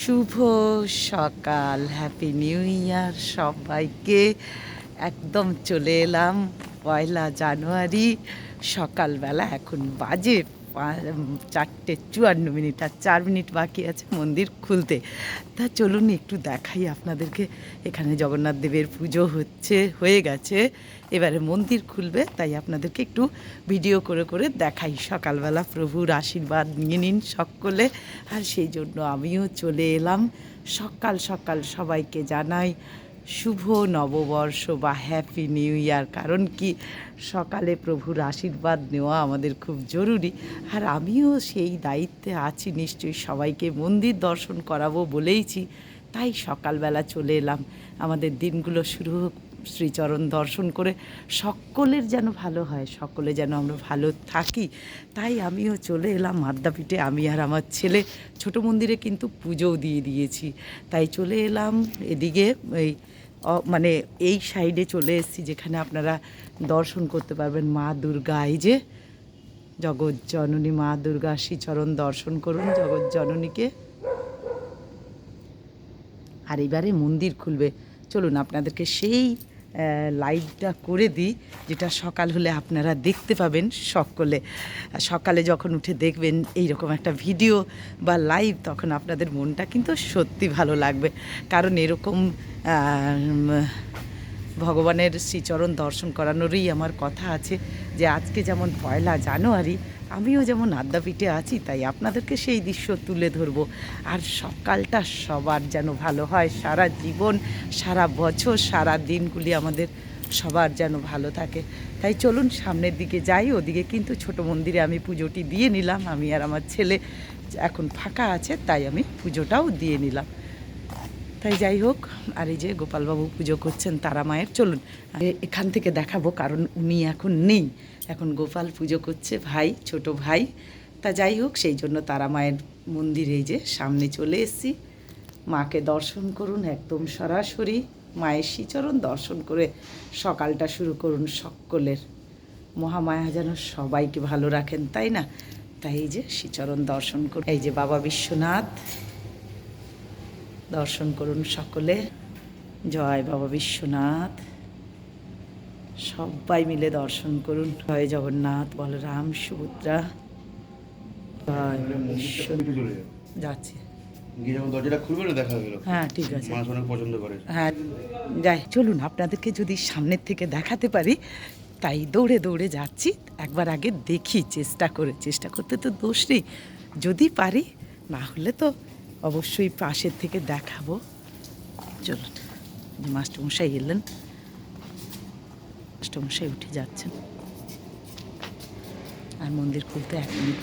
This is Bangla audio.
শুভ সকাল, হ্যাপি নিউ ইয়ার সবাইকে। একদম চলে এলাম 1 জানুয়ারি সকালবেলা। এখন বাজে 4:54, আর 4 মিনিট বাকি আছে মন্দির খুলতে। তা চলুন একটু দেখাই আপনাদেরকে। এখানে জগন্নাথ দেবের পুজো হয়ে গেছে, এবারে মন্দির খুলবে, তাই আপনাদেরকে একটু ভিডিও করে করে দেখাই। সকালবেলা প্রভুর আশীর্বাদ নিয়ে নিন সকলে। আর সেই জন্য আমিও চলে এলাম। সকাল সকাল সবাইকে জানাই শুভ নববর্ষ বা হ্যাপি নিউ ইয়ার। কারণ কি, সকালে প্রভুর আশীর্বাদ নেওয়া আমাদের খুব জরুরি। আর আমিও সেই দায়িত্বে আছি, নিশ্চয়ই সবাইকে মন্দির দর্শন করাবো বলেইছি, তাই সকালবেলা চলে এলাম। আমাদের দিনগুলো শুরু হোক শ্রীচরণ দর্শন করে। সকলের যেন ভালো হয়, সকলে যেন আমরা ভালো থাকি, তাই আমিও চলে এলাম আদ্যাপীঠে। আমি আর আমার ছেলে ছোট মন্দিরে কিন্তু পুজোও দিয়ে দিয়েছি, তাই চলে এলাম এদিকে। মানে এই সাইডে চলে এসেছি, যেখানে আপনারা দর্শন করতে পারবেন মা দুর্গা। এই যে জগৎজননী মা দুর্গা, শ্রীচরণ দর্শন করুন জগৎজননীকে। আর এবারে মন্দির খুলবে, চলুন আপনাদেরকে সেই লাইভটা করে দিই, যেটা সকাল হলে আপনারা দেখতে পাবেন সকলে। সকালে যখন উঠে দেখবেন এইরকম একটা ভিডিও বা লাইভ, তখন আপনাদের মনটা কিন্তু সত্যি ভালো লাগবে। কারণ এরকম ভগবানের শ্রীচরণ দর্শন করানোরই আমার কথা আছে, যে আজকে যেমন 1 জানুয়ারি আমিও যেমন আদ্যাপীঠে আছি, তাই আপনাদেরকে সেই দৃশ্য তুলে ধরবো। আর সকালটা সবার যেন ভালো হয়, সারা জীবন, সারা বছর, সারা দিনগুলি আমাদের সবার যেন ভালো থাকে। তাই চলুন সামনের দিকে যাই। ওদিকে কিন্তু ছোট মন্দিরে আমি পুজোটি দিয়ে নিলাম, আমি আর আমার ছেলে। এখন ফাঁকা আছে, তাই আমি পুজোটাও দিয়ে নিলাম। তাই যাই হোক, আর এই যে গোপালবাবু পুজো করছেন তারা মায়ের। চলুন এখান থেকে দেখাবো, কারণ উনি এখন নেই, এখন গোপাল পুজো করছে ভাই, ছোট ভাই। তা যাই হোক, সেই জন্য তারা মায়ের মন্দিরে এই যে সামনে চলে এসেছি। মাকে দর্শন করুন একদম সরাসরি, মায়ের শ্রীচরণ দর্শন করে সকালটা শুরু করুন। সকলের মহামায়া যেন সবাইকে ভালো রাখেন, তাই না? তাই এই যে শ্রীচরণ দর্শন করুন। এই যে বাবা বিশ্বনাথ, দর্শন করুন সকলে। জয় বাবা বিশ্বনাথ, সবাই মিলে দর্শন করুন। জয় জগন্নাথ, বলরাম, সুভদ্রা। জয় বিশ্বনাথ। যাচ্ছি, হ্যাঁ ঠিক আছে, হ্যাঁ যাই। চলুন আপনাদেরকে যদি সামনের থেকে দেখাতে পারি, তাই দৌড়ে দৌড়ে যাচ্ছি। একবার আগে দেখি, চেষ্টা করতে তো দোষ নেই, যদি পারি, না হলে তো অবশ্যই পাশের থেকে দেখাবো। চলুন, মাস্টারমশাই এলেন, মাস্টারমশাই উঠে যাচ্ছেন, আর মন্দির খুলতে 1 মিনিট